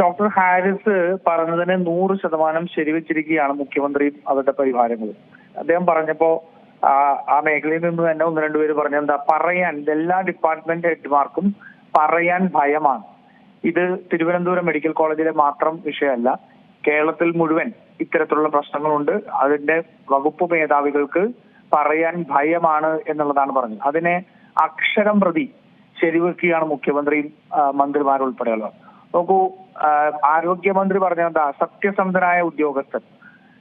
Doctor Haris പറഞ്ഞതിന് 100% ശരിവെച്ചിരിക്കുകയാണ് മുഖ്യമന്ത്രിയും അവരുടെ പരിവാരങ്ങളും. അദ്ദേഹം പറഞ്ഞപ്പോ ആ മേഖലയിൽ നിന്ന് തന്നെ ഒന്ന് രണ്ടുപേര് പറഞ്ഞെന്താ പറയാൻ എല്ലാ ഡിപ്പാർട്ട്മെന്റ് ഹെഡ്മാർക്കും പറയാൻ ഭയമാണ്. ഇത് തിരുവനന്തപുരം മെഡിക്കൽ കോളേജിലെ മാത്രം വിഷയമല്ല, കേരളത്തിൽ മുഴുവൻ ഇത്തരത്തിലുള്ള പ്രശ്നങ്ങളുണ്ട്. അതിന്റെ വകുപ്പ് മേധാവികൾക്ക് പറയാൻ ഭയമാണ് എന്നുള്ളതാണ് പറഞ്ഞത്. അതിനെ അക്ഷരം പ്രതി ശരിവെക്കുകയാണ് മുഖ്യമന്ത്രിയും മന്ത്രിമാരുൾപ്പെടെയുള്ളവർ. നോക്കൂ, ആരോഗ്യമന്ത്രി പറഞ്ഞെന്താ, സത്യസന്ധനായ ഉദ്യോഗസ്ഥൻ,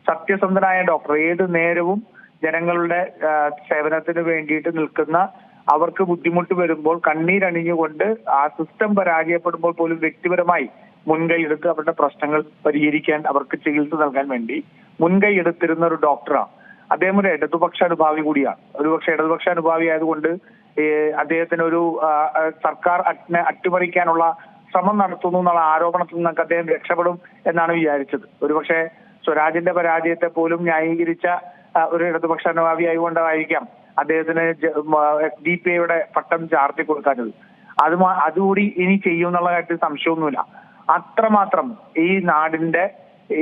സത്യസന്ധനായ ഡോക്ടർ, ഏത് നേരവും ജനങ്ങളുടെ സേവനത്തിന് വേണ്ടിയിട്ട് നിൽക്കുന്ന, അവർക്ക് ബുദ്ധിമുട്ട് വരുമ്പോൾ കണ്ണീരണിഞ്ഞുകൊണ്ട് ആ സിസ്റ്റം പരാജയപ്പെടുമ്പോൾ പോലും വ്യക്തിപരമായി മുൻകൈ എടുത്ത് അവരുടെ പ്രശ്നങ്ങൾ പരിഹരിക്കാൻ, അവർക്ക് ചികിത്സ നൽകാൻ വേണ്ടി മുൻകൈ എടുത്തിരുന്ന ഒരു ഡോക്ടറാണ്. അദ്ദേഹം ഒരു ഇടതുപക്ഷ അനുഭാവി കൂടിയാണ്. ഒരുപക്ഷെ ഇടതുപക്ഷ അനുഭാവി ആയതുകൊണ്ട് അദ്ദേഹത്തിന് ഒരു സർക്കാർ അട്ടിമറിക്കാനുള്ള ശ്രമം നടത്തുന്നു എന്നുള്ള ആരോപണത്തിൽ നിന്നൊക്കെ അദ്ദേഹം രക്ഷപ്പെടും എന്നാണ് വിചാരിച്ചത്. ഒരുപക്ഷെ സ്വരാജിന്റെ പരാജയത്തെ പോലും ന്യായീകരിച്ച ഒരു ഇടതുപക്ഷ അനുഭാവി ആയതുകൊണ്ടായിരിക്കാം അദ്ദേഹത്തിന് DPIയുടെ പട്ടം ചാർത്തി കൊടുക്കാത്തത്. അതുകൂടി ഇനി ചെയ്യും എന്നുള്ള കാര്യത്തിൽ സംശയമൊന്നുമില്ല. അത്രമാത്രം ഈ നാടിന്റെ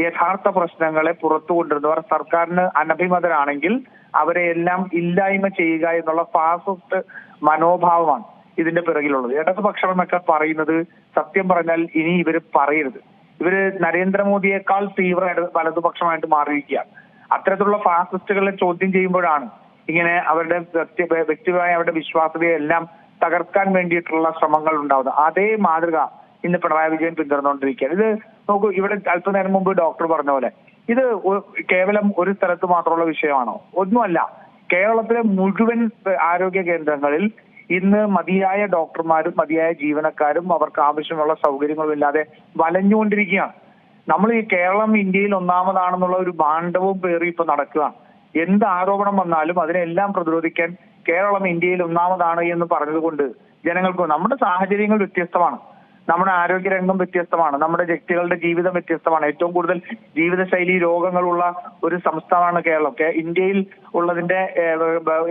യഥാർത്ഥ പ്രശ്നങ്ങളെ പുറത്തു കൊണ്ടുവരുന്നവർ സർക്കാരിന് അനഭിമതരാണെങ്കിൽ അവരെ എല്ലാം ഇല്ലായ്മ ചെയ്യുക എന്നുള്ള ഫാസിസ്റ്റ് മനോഭാവമാണ് ഇതിന്റെ പിറകിലുള്ളത്. ഇടതുപക്ഷം എന്നൊക്കെ പറയുന്നത് സത്യം പറഞ്ഞാൽ ഇനി ഇവര് പറയരുത്. ഇവര് നരേന്ദ്രമോദിയേക്കാൾ തീവ്ര വലതുപക്ഷമായിട്ട് മാറിയിരിക്കുകയാണ്. അത്തരത്തിലുള്ള ഫാസിസ്റ്റുകളെ ചോദ്യം ചെയ്യുമ്പോഴാണ് ഇങ്ങനെ അവരുടെ വ്യക്തിപരമായ അവരുടെ വിശ്വാസ്യതയെ എല്ലാം തകർക്കാൻ വേണ്ടിയിട്ടുള്ള ശ്രമങ്ങൾ ഉണ്ടാവുന്നത്. അതേ മാതൃക ഇന്ന് പിണറായി വിജയൻ പിന്തുടർന്നുകൊണ്ടിരിക്കുകയാണ്. ഇത് നോക്കൂ, ഇവിടെ അല്പനേരം മുമ്പ് ഡോക്ടർ പറഞ്ഞ പോലെ ഇത് കേവലം ഒരു സ്ഥലത്ത് മാത്രമുള്ള വിഷയമാണോ? ഒന്നുമല്ല. കേരളത്തിലെ മുഴുവൻ ആരോഗ്യ കേന്ദ്രങ്ങളിൽ ഇന്ന് മതിയായ ഡോക്ടർമാരും മതിയായ ജീവനക്കാരും അവർക്ക് ആവശ്യമുള്ള സൗകര്യങ്ങളും ഇല്ലാതെ വലഞ്ഞുകൊണ്ടിരിക്കുകയാണ്. നമ്മൾ ഈ കേരളം ഇന്ത്യയിൽ ഒന്നാമതാണെന്നുള്ള ഒരു ഭാണ്ഡവും പേറി ഇപ്പൊ നടക്കുകയാണ്. എന്ത് ആരോപണം വന്നാലും അതിനെല്ലാം പ്രതിരോധിക്കാൻ കേരളം ഇന്ത്യയിൽ ഒന്നാമതാണ് എന്ന് പറഞ്ഞതുകൊണ്ട് ജനങ്ങൾക്ക്, നമ്മുടെ സാഹചര്യങ്ങൾ വ്യത്യസ്തമാണ്, നമ്മുടെ ആരോഗ്യരംഗം വ്യത്യസ്തമാണ്, നമ്മുടെ വ്യക്തികളുടെ ജീവിതം വ്യത്യസ്തമാണ്. ഏറ്റവും കൂടുതൽ ജീവിതശൈലി രോഗങ്ങളുള്ള ഒരു സംസ്ഥാനമാണ് കേരളം. ഇന്ത്യയിൽ ഉള്ളതിന്റെ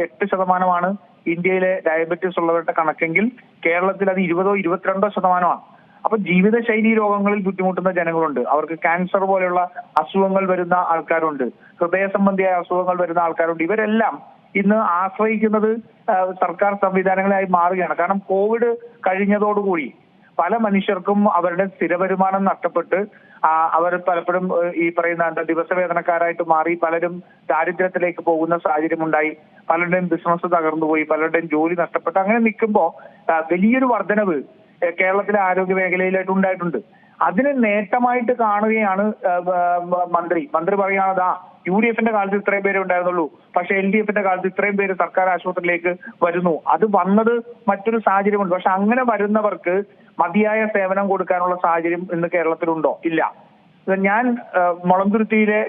8% ഇന്ത്യയിലെ ഡയബറ്റീസ് ഉള്ളവരുടെ കണക്കെങ്കിൽ കേരളത്തിൽ അത് 20-22%. അപ്പൊ ജീവിതശൈലി രോഗങ്ങളിൽ ബുദ്ധിമുട്ടുന്ന ജനങ്ങളുണ്ട്. അവർക്ക് ക്യാൻസർ പോലെയുള്ള അസുഖങ്ങൾ വരുന്ന ആൾക്കാരുണ്ട്, ഹൃദയ സംബന്ധിയായ അസുഖങ്ങൾ വരുന്ന ആൾക്കാരുണ്ട്. ഇവരെല്ലാം ഇന്ന് ആശ്രയിക്കുന്നത് സർക്കാർ സംവിധാനങ്ങളായി മാറുകയാണ്. കാരണം കോവിഡ് കഴിഞ്ഞതോടുകൂടി പല മനുഷ്യർക്കും അവരുടെ സ്ഥിരവരുമാനം നഷ്ടപ്പെട്ട് അവർ പലപ്പോഴും ഈ പറയുന്ന ദിവസവേതനക്കാരായിട്ട് മാറി, പലരും ദാരിദ്ര്യത്തിലേക്ക് പോകുന്ന സാഹചര്യം ഉണ്ടായി, പലരുടെയും ബിസിനസ് തകർന്നുപോയി, പലരുടെയും ജോലി നഷ്ടപ്പെട്ട് അങ്ങനെ നിൽക്കുമ്പോൾ വലിയൊരു വർധനവ് കേരളത്തിലെ ആരോഗ്യ മേഖലയിലായിട്ട് ഉണ്ടായിട്ടുണ്ട്. അതിന് നേട്ടമായിട്ട് കാണുകയാണ് മന്ത്രി പറയുകയാണത്, UDFന്റെ കാലത്ത് ഇത്രയും പേരെ ഉണ്ടായിരുന്നുള്ളൂ, പക്ഷെ LDFന്റെ കാലത്ത് ഇത്രയും പേര് സർക്കാർ ആശുപത്രിയിലേക്ക് വരുന്നു. അത് വന്നത് മറ്റൊരു സാഹചര്യമുണ്ട്. പക്ഷെ അങ്ങനെ വരുന്നവർക്ക് മതിയായ സേവനം കൊടുക്കാനുള്ള സാഹചര്യം ഇന്ന് കേരളത്തിലുണ്ടോ? ഇല്ല. ഞാൻ മുളന്തുരുത്തിയിലെ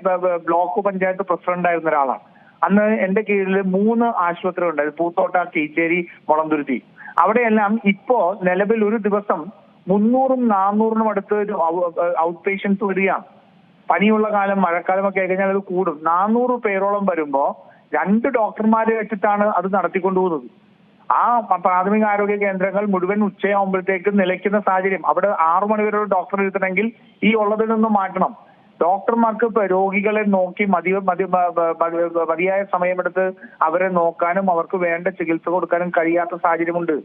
ബ്ലോക്ക് പഞ്ചായത്ത് പ്രസിഡന്റ് ആയിരുന്ന ഒരാളാണ്. അന്ന് എന്റെ കീഴിൽ 3 ആശുപത്രി ഉണ്ടായിരുന്നു, പൂത്തോട്ട, കീച്ചേരി, മുളന്തുരുത്തി. അവിടെയെല്ലാം ഇപ്പോ നിലവിൽ ഒരു ദിവസം 300-400 അടുത്ത് ഔട്ട് പേഷ്യൻസ് വരികയാണ്. പനിയുള്ള കാലം, മഴക്കാലമൊക്കെ കഴിഞ്ഞാൽ അത് കൂടും. 400 പേരോളം വരുമ്പോ 2 ഡോക്ടർമാരെ വെച്ചിട്ടാണ് അത് നടത്തിക്കൊണ്ടുപോകുന്നത്. ആ പ്രാഥമിക ആരോഗ്യ കേന്ദ്രങ്ങൾ മുഴുവൻ ഉച്ചയാകുമ്പോഴത്തേക്ക് നിലയ്ക്കുന്ന സാഹചര്യം. അവിടെ 6 മണി വരെ ഒരു ഡോക്ടർ ഇരുത്തണമെങ്കിൽ ഈ ഉള്ളതിൽ നിന്നും മാറ്റണം. ഡോക്ടർമാർക്ക് ഇപ്പൊ രോഗികളെ നോക്കി മതിയായ സമയമെടുത്ത് അവരെ നോക്കാനും അവർക്ക് വേണ്ട ചികിത്സ കൊടുക്കാനും കഴിയാത്ത സാഹചര്യമുണ്ട്.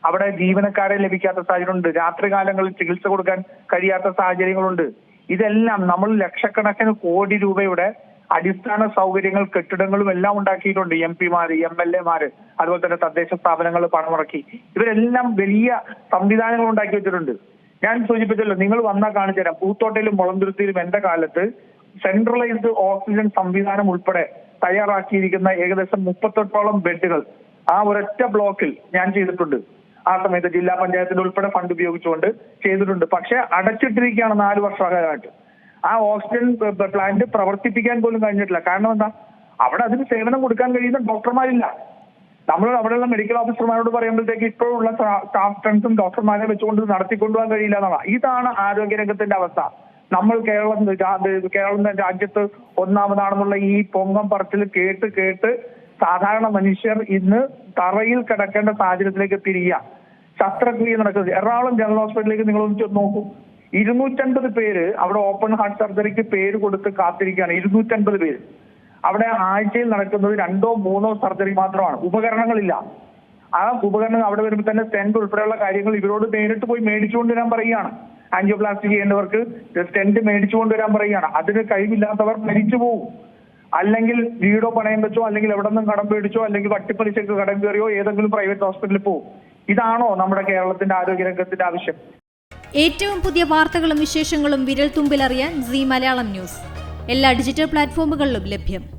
അവിടെ ജീവനക്കാരെ ലഭിക്കാത്ത സാഹചര്യമുണ്ട്. രാത്രികാലങ്ങളിൽ ചികിത്സ കൊടുക്കാൻ കഴിയാത്ത സാഹചര്യങ്ങളുണ്ട്. ഇതെല്ലാം നമ്മൾ ലക്ഷക്കണക്കിന് കോടി രൂപയുടെ അടിസ്ഥാന സൗകര്യങ്ങൾ, കെട്ടിടങ്ങളും എല്ലാം ഉണ്ടാക്കിയിട്ടുണ്ട്. MP-മാര്, MLA-മാര്, അതുപോലെ തന്നെ തദ്ദേശ സ്ഥാപനങ്ങൾ പണമിറക്കി ഇവരെല്ലാം വലിയ സംവിധാനങ്ങൾ ഉണ്ടാക്കി വെച്ചിട്ടുണ്ട്. ഞാൻ സൂചിപ്പിച്ചല്ലോ, നിങ്ങൾ വന്നാൽ കാണിച്ചു തരാം. പൂത്തോട്ടയിലും മുളന്തുരുത്തിയിലും എന്റെ കാലത്ത് സെൻട്രലൈസ്ഡ് ഓക്സിജൻ സംവിധാനം ഉൾപ്പെടെ തയ്യാറാക്കിയിരിക്കുന്ന ഏകദേശം 38ഓളം ബെഡുകൾ ആ ഒരൊറ്റ ബ്ലോക്കിൽ ഞാൻ ചെയ്തിട്ടുണ്ട്. ആ സമയത്ത് ജില്ലാ പഞ്ചായത്തിന്റെ ഉൾപ്പെടെ ഫണ്ട് ഉപയോഗിച്ചുകൊണ്ട് ചെയ്തിട്ടുണ്ട്. പക്ഷെ അടച്ചിട്ടിരിക്കുകയാണ് 4 വർഷമായിട്ട്. ആ ഓക്സിജൻ പ്ലാന്റ് പ്രവർത്തിപ്പിക്കാൻ പോലും കഴിഞ്ഞിട്ടില്ല. കാരണം എന്താ? അവിടെ അതിന് സേവനം കൊടുക്കാൻ കഴിയുന്ന ഡോക്ടർമാരില്ല. നമ്മൾ അവിടെയുള്ള മെഡിക്കൽ ഓഫീസർമാരോട് പറയുമ്പോഴത്തേക്ക് ഇപ്പോഴുള്ള സ്റ്റാഫ് സ്ട്രെങ്ത്തും ഡോക്ടർമാരെ വെച്ചുകൊണ്ട് നടത്തിക്കൊണ്ടുപോകാൻ കഴിയില്ല എന്നാണ്. ഇതാണ് ആരോഗ്യരംഗത്തിന്റെ അവസ്ഥ. നമ്മൾ കേരളം രാജ്യത്ത് ഒന്നാമതാണെന്നുള്ള ഈ പൊങ്കം പറച്ചിൽ കേട്ട് സാധാരണ മനുഷ്യർ ഇന്ന് തറയിൽ കിടക്കേണ്ട സാഹചര്യത്തിലേക്ക് തിരിയുക. ശസ്ത്രക്രിയ നടക്കുന്നത് എറണാകുളം ജനറൽ ഹോസ്പിറ്റലിലേക്ക് നിങ്ങൾ ഒന്ന് നോക്കൂ. 250 പേര് അവിടെ ഓപ്പൺ ഹാർട്ട് സർജറിക്ക് പേര് കൊടുത്ത് കാത്തിരിക്കുകയാണ്. 250 പേര്. അവിടെ ആഴ്ചയിൽ നടക്കുന്നത് 2 or 3 സർജറി മാത്രമാണ്. ഉപകരണങ്ങളില്ല. ആ ഉപകരണം അവിടെ വരുമ്പോൾ തന്നെ സ്റ്റെന്റ് ഉൾപ്പെടെയുള്ള കാര്യങ്ങൾ ഇവരോട് നേരിട്ട് പോയി മേടിച്ചുകൊണ്ടുവരാൻ പറയുകയാണ്. ആൻജിയോപ്ലാസ്റ്റി ചെയ്യേണ്ടവർക്ക് സ്റ്റെന്റ് മേടിച്ചുകൊണ്ടുവരാൻ പറയുകയാണ്. അതിന് കഴിവില്ലാത്തവർ മരിച്ചു പോകും. അല്ലെങ്കിൽ വീടോ പണയം വെച്ചോ, അല്ലെങ്കിൽ എവിടെ നിന്നും കടം പേടിച്ചോ, അല്ലെങ്കിൽ വട്ടിപ്പലിശക്ക് കടം കയറിയോ ഏതെങ്കിലും പ്രൈവറ്റ് ഹോസ്പിറ്റലിൽ പോകും. ഇതാണോ നമ്മുടെ കേരളത്തിന്റെ ആരോഗ്യരംഗത്തിന്റെ ആവശ്യം? ഏറ്റവും പുതിയ വാർത്തകളും വിശേഷങ്ങളും വിരൽ തുമ്പിലറിയാൻ സീ മലയാളം ന്യൂസ് എല്ലാ ഡിജിറ്റൽ പ്ലാറ്റ്ഫോമുകളിലും ലഭ്യം.